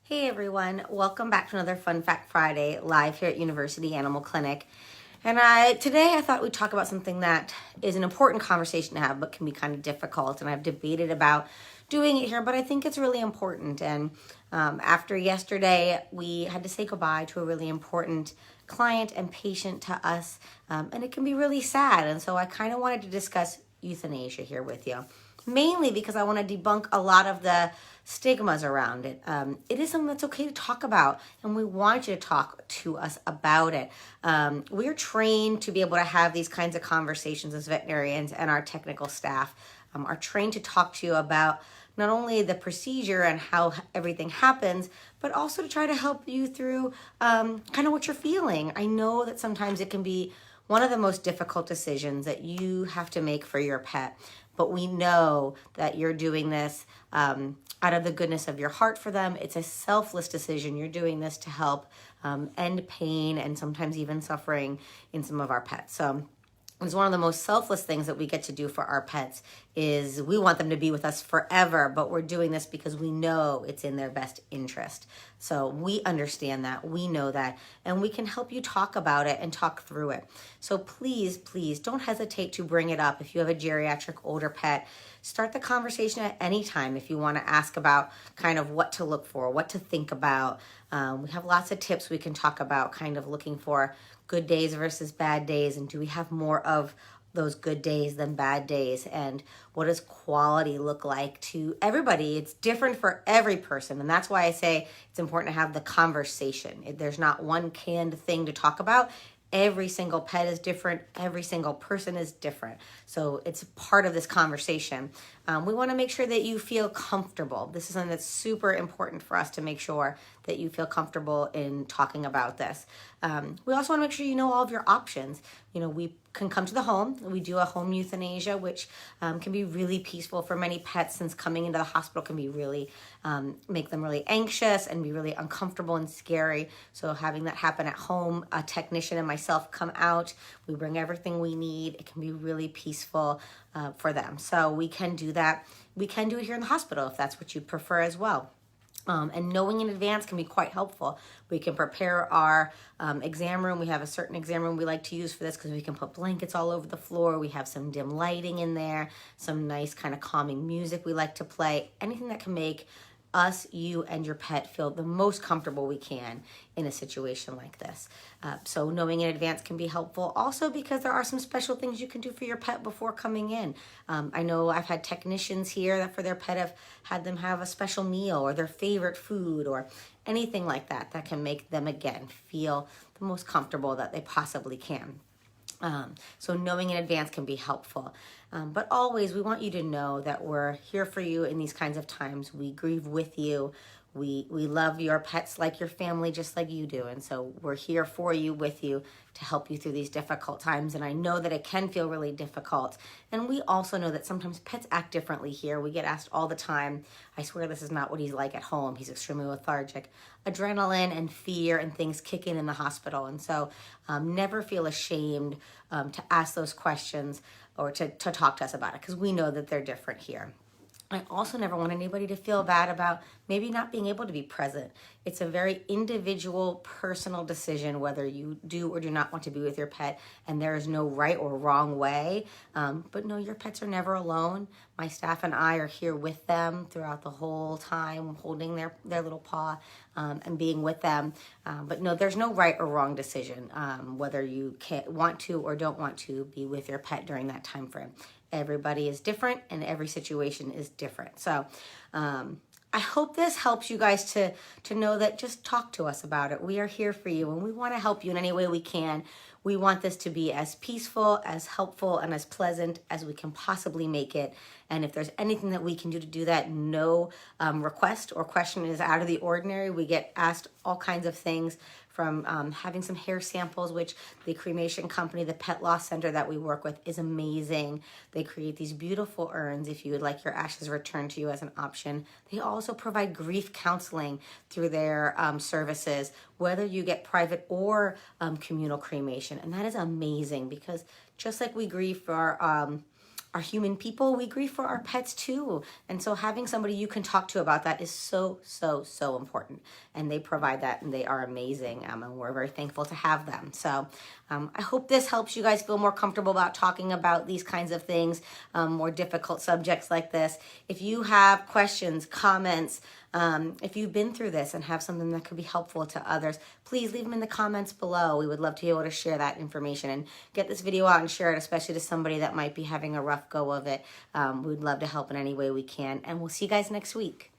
Hey everyone, welcome back to another Fun Fact Friday live here at University Animal Clinic. And today I thought we'd talk about something that is an important conversation to have, but can be kind of difficult. And I've debated about doing it here, but I think it's really important. And after yesterday, we had to say goodbye to a really important client and patient to us, and it can be really sad. And so I kind of wanted to discuss euthanasia here with you, mainly because I want to debunk a lot of the stigmas around it. It is something that's okay to talk about, and we want you to talk to us about it. We're trained to be able to have these kinds of conversations as veterinarians, and our technical staff are trained to talk to you about not only the procedure and how everything happens, but also to try to help you through kind of what you're feeling. I know that sometimes it can be one of the most difficult decisions that you have to make for your pet, but we know that you're doing this out of the goodness of your heart for them. It's a selfless decision. You're doing this to help end pain and sometimes even suffering in some of our pets. So it's one of the most selfless things that we get to do for our pets is we want them to be with us forever, but we're doing this because we know it's in their best interest. So we understand that, we know that, and we can help you talk about it and talk through it. So please, please don't hesitate to bring it up. If you have a geriatric older pet, start the conversation at any time if you want to ask about kind of what to look for, what to think about. We have lots of tips we can talk about, kind of looking for good days versus bad days, and do we have more of those good days than bad days, and what does quality look like to everybody? It's different for every person, and that's why I say it's important to have the conversation. There's not one canned thing to talk about. Every single pet is different. Every single person is different. So it's part of this conversation. We want to make sure that you feel comfortable. This is something that's super important for us to make sure that you feel comfortable in talking about this. We also want to make sure you know all of your options. You know, we can come to the home. We do a home euthanasia, which can be really peaceful for many pets, since coming into the hospital can be really, make them really anxious and be really uncomfortable and scary. So having that happen at home, a technician and myself come out, we bring everything we need. It can be really peaceful for them. So we can do that. We can do it here in the hospital if that's what you prefer as well. And knowing in advance can be quite helpful. We can prepare our exam room. We have a certain exam room we like to use for this because we can put blankets all over the floor. We have some dim lighting in there, some nice kind of calming music we like to play. Anything that can make us, you, and your pet feel the most comfortable we can in a situation like this. So knowing in advance can be helpful also because there are some special things you can do for your pet before coming in. I know I've had technicians here that for their pet have had them have a special meal or their favorite food or anything like that that can make them, again, feel the most comfortable that they possibly can. So knowing in advance can be helpful. But always, we want you to know that we're here for you in these kinds of times. We grieve with you. We love your pets like your family, just like you do. And so we're here for you, with you, to help you through these difficult times. And I know that it can feel really difficult. And we also know that sometimes pets act differently here. We get asked all the time, I swear this is not what he's like at home. He's extremely lethargic. Adrenaline and fear and things kick in the hospital. And so never feel ashamed to ask those questions or to talk to us about it, because we know that they're different here. I also never want anybody to feel bad about maybe not being able to be present. It's a very individual, personal decision whether you do or do not want to be with your pet, and there is no right or wrong way. But no, your pets are never alone. My staff and I are here with them throughout the whole time, holding their little paw and being with them. But no, there's no right or wrong decision whether you want to or don't want to be with your pet during that time frame. Everybody is different and every situation is different. So I hope this helps you guys to know that just talk to us about it. We are here for you and we want to help you in any way we can. We want this to be as peaceful, as helpful, and as pleasant as we can possibly make it. And if there's anything that we can do to do that, no request or question is out of the ordinary. We get asked all kinds of things, from having some hair samples, which the cremation company, the Pet Loss Center that we work with, is amazing. They create these beautiful urns if you would like your ashes returned to you as an option. They also provide grief counseling through their services, whether you get private or communal cremation. And that is amazing, because just like we grieve for are human people. We grieve for our pets too. And so having somebody you can talk to about that is so, so, so important. And they provide that, and they are amazing. And we're very thankful to have them. So I hope this helps you guys feel more comfortable about talking about these kinds of things, more difficult subjects like this. If you have questions, comments, if you've been through this and have something that could be helpful to others, please leave them in the comments below. We would love to be able to share that information and get this video out and share it, especially to somebody that might be having a rough go of it. We'd love to help in any way we can. And we'll see you guys next week.